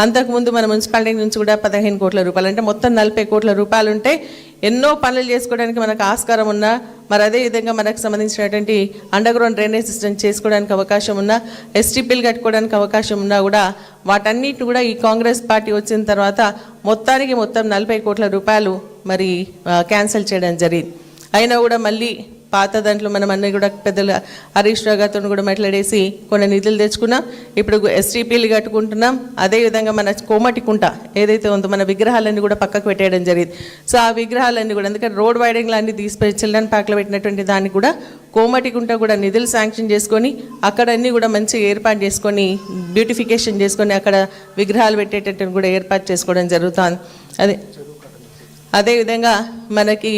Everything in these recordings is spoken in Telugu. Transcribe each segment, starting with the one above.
అంతకుముందు మన మున్సిపాలిటీ నుంచి కూడా 15 కోట్ల రూపాయలు, అంటే మొత్తం 40 కోట్ల రూపాయలు ఉంటే ఎన్నో పనులు చేసుకోవడానికి మనకు ఆస్కారం ఉన్నా, మరి అదేవిధంగా మనకు సంబంధించినటువంటి అండర్ గ్రౌండ్ డ్రైనేజ్ సిస్టమ్ చేసుకోవడానికి అవకాశం ఉన్నా, ఎస్టీపీలు కట్టుకోవడానికి అవకాశం ఉన్నా కూడా వాటన్నిటి కూడా ఈ కాంగ్రెస్ పార్టీ వచ్చిన తర్వాత మొత్తం 40 కోట్ల రూపాయలు మరి క్యాన్సిల్ చేయడం జరిగింది. అయినా కూడా మళ్ళీ పాత దాంట్లో మనం అన్నీ కూడా పెద్దలు హరీష్ రావు గారితో కూడా మాట్లాడేసి కొన్ని నిధులు తెచ్చుకున్నాం. ఇప్పుడు ఎస్టీపీలు కట్టుకుంటున్నాం. అదేవిధంగా మన కోమటికుంట ఏదైతే ఉందో మన విగ్రహాలన్నీ కూడా పక్కకు పెట్టేయడం జరిగింది. సో ఆ విగ్రహాలన్నీ కూడా ఎందుకంటే రోడ్ వైడింగ్లు అన్నీ తీసిపోయి చిల్డ్రన్ పార్క్లో పెట్టినటువంటి దానికి కూడా కోమటికుంట కూడా నిధులు శాంక్షన్ చేసుకొని అక్కడ అన్నీ కూడా మంచిగా ఏర్పాటు చేసుకొని బ్యూటిఫికేషన్ చేసుకొని అక్కడ విగ్రహాలు పెట్టేటట్టు కూడా ఏర్పాటు చేసుకోవడం జరుగుతుంది. అదేవిధంగా మనకి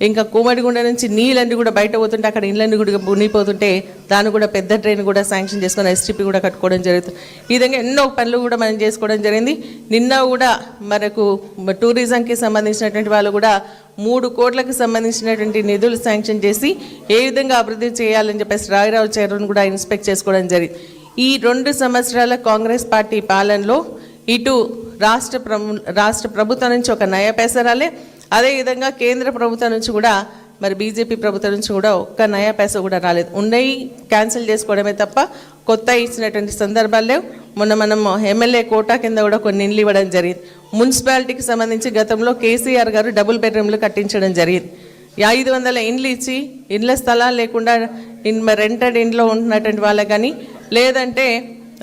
ఇంకా కోమటిగుండ నుంచి నీళ్ళన్నీ కూడా బయట పోతుంటే అక్కడ ఇళ్ళన్నీ కూడా మునిగిపోతుంటే దాన్ని కూడా పెద్ద ట్రైన్ కూడా శాంక్షన్ చేసుకొని ఎస్టీపీ కూడా కట్టుకోవడం జరుగుతుంది. ఈ విధంగా ఎన్నో పనులు కూడా మనం చేసుకోవడం జరిగింది. నిన్న కూడా మనకు టూరిజంకి సంబంధించినటువంటి వాళ్ళు కూడా 3 కోట్లకు సంబంధించినటువంటి నిధులు శాంక్షన్ చేసి ఏ విధంగా అభివృద్ధి చేయాలని చెప్పేసి రాయరావు చెరువును కూడా ఇన్స్పెక్ట్ చేసుకోవడం జరిగింది. ఈ 2 సంవత్సరాల కాంగ్రెస్ పార్టీ పాలనలో ఇటు రాష్ట్ర ప్రభుత్వం నుంచి ఒక నయా పైసా రాలే, అదేవిధంగా కేంద్ర ప్రభుత్వం నుంచి కూడా మరి బీజేపీ ప్రభుత్వం నుంచి కూడా ఒక్క నయా పైసా కూడా రాలేదు. ఉన్నాయి క్యాన్సిల్ చేసుకోవడమే తప్ప కొత్త ఇచ్చినటువంటి సందర్భాలు లేవు. మనం ఎమ్మెల్యే కోటా కింద కూడా కొన్ని ఇండ్లు ఇవ్వడం జరిగింది. మున్సిపాలిటీకి సంబంధించి గతంలో కేసీఆర్ గారు డబుల్ బెడ్రూమ్లు కట్టించడం జరిగింది. 500 ఇండ్లు ఇచ్చి ఇండ్ల స్థలాలు లేకుండా రెంటెడ్ ఇంట్లో ఉంటున్నటువంటి వాళ్ళకి కానీ, లేదంటే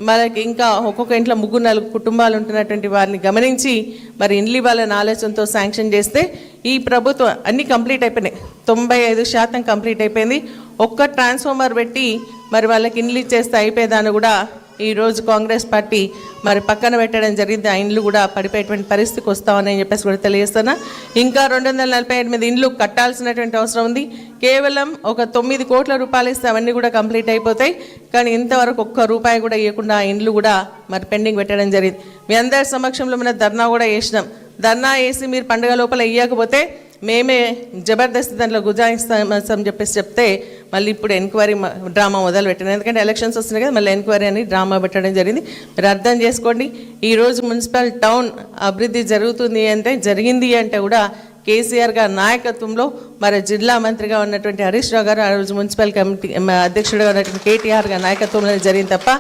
మనకి ఇంకా ఒక్కొక్క ఇంట్లో 3-4 కుటుంబాలు ఉంటున్నటువంటి వారిని గమనించి మరి ఇండ్లు ఇవ్వాలని ఆలోచనతో శాంక్షన్ చేస్తే ఈ ప్రభుత్వం అన్నీ కంప్లీట్ అయిపోయినాయి. 95% కంప్లీట్ అయిపోయింది. ఒక్క ట్రాన్స్ఫార్మర్ పెట్టి మరి వాళ్ళకి ఇండ్లు ఇచ్చేస్తే అయిపోయేదాన్ని కూడా ఈరోజు కాంగ్రెస్ పార్టీ మరి పక్కన పెట్టడం జరిగింది. ఆ ఇండ్లు కూడా పడిపోయేటువంటి పరిస్థితికి వస్తామని చెప్పేసి కూడా తెలియజేస్తున్నా. ఇంకా 248 ఇండ్లు కట్టాల్సినటువంటి అవసరం ఉంది. కేవలం ఒక 9 కోట్ల రూపాయలు ఇస్తే అవన్నీ కూడా కంప్లీట్ అయిపోతాయి. కానీ ఇంతవరకు ఒక్క రూపాయి కూడా ఇవ్వకుండా ఆ ఇండ్లు కూడా మరి పెండింగ్ పెట్టడం జరిగింది. మీ అందరి సమక్షంలో మనం ధర్నా కూడా చేసినాం. ధర్నా వేసి మీరు పండుగ లోపల ఇవ్వకపోతే మేమే జబర్దస్త్ దాంట్లో గుజాయిస్తామని చెప్పేసి చెప్తే మళ్ళీ ఇప్పుడు ఎంక్వైరీ డ్రామా మొదలు పెట్టాను. ఎందుకంటే ఎలక్షన్స్ వస్తున్నాయి కదా, మళ్ళీ ఎంక్వైరీ అని డ్రామా పెట్టడం జరిగింది. మీరు అర్థం చేసుకోండి, ఈరోజు మున్సిపల్ టౌన్ అభివృద్ధి జరిగింది అంటే కూడా కేసీఆర్ గారి నాయకత్వంలో మరి జిల్లా మంత్రిగా ఉన్నటువంటి హరీష్ రావు గారు, ఆ రోజు మున్సిపల్ కమిటీ అధ్యక్షుడిగా ఉన్నటువంటి కేటీఆర్ గారి నాయకత్వంలో జరిగింది తప్ప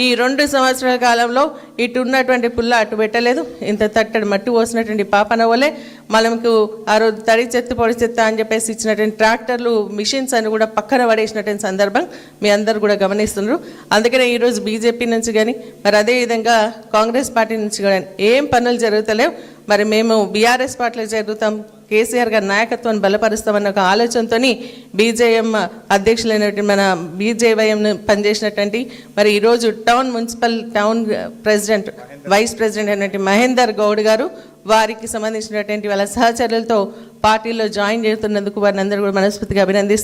ఈ 2 సంవత్సరాల కాలంలో ఇటు ఉన్నటువంటి పుల్ల అటు పెట్టలేదు. ఇంత తట్టడి మట్టి పోసినటువంటి పాపన వలే మనకు ఆ రోజు తడి చెత్త పొడి చెత్త అని చెప్పేసి ఇచ్చినటువంటి ట్రాక్టర్లు మిషన్స్ అని కూడా పక్కన పడేసినటువంటి సందర్భం మీ అందరు కూడా గమనిస్తున్నారు. అందుకనే ఈరోజు బీజేపీ నుంచి కానీ మరి అదేవిధంగా కాంగ్రెస్ పార్టీ నుంచి కానీ ఏం పనులు జరుగుతలేవు. మరి మేము బీఆర్ఎస్ పార్టీలో జరుగుతాం, కేసీఆర్ గారి నాయకత్వాన్ని బలపరుస్తామన్న ఒక ఆలోచనతో బీజేఎం అధ్యక్షులైనటువంటి మన బీజేవైఎం పనిచేసినటువంటి మరి ఈరోజు municipal town president vice president అయినటువంటి మహేందర్ గౌడ్ గారు, వారికి సంబంధించినటువంటి వాళ్ళ సహచరులతో పార్టీలో జాయిన్ చేస్తున్నందుకు వారిని అందరూ కూడా మనస్ఫూర్తిగా అభినందిస్తూ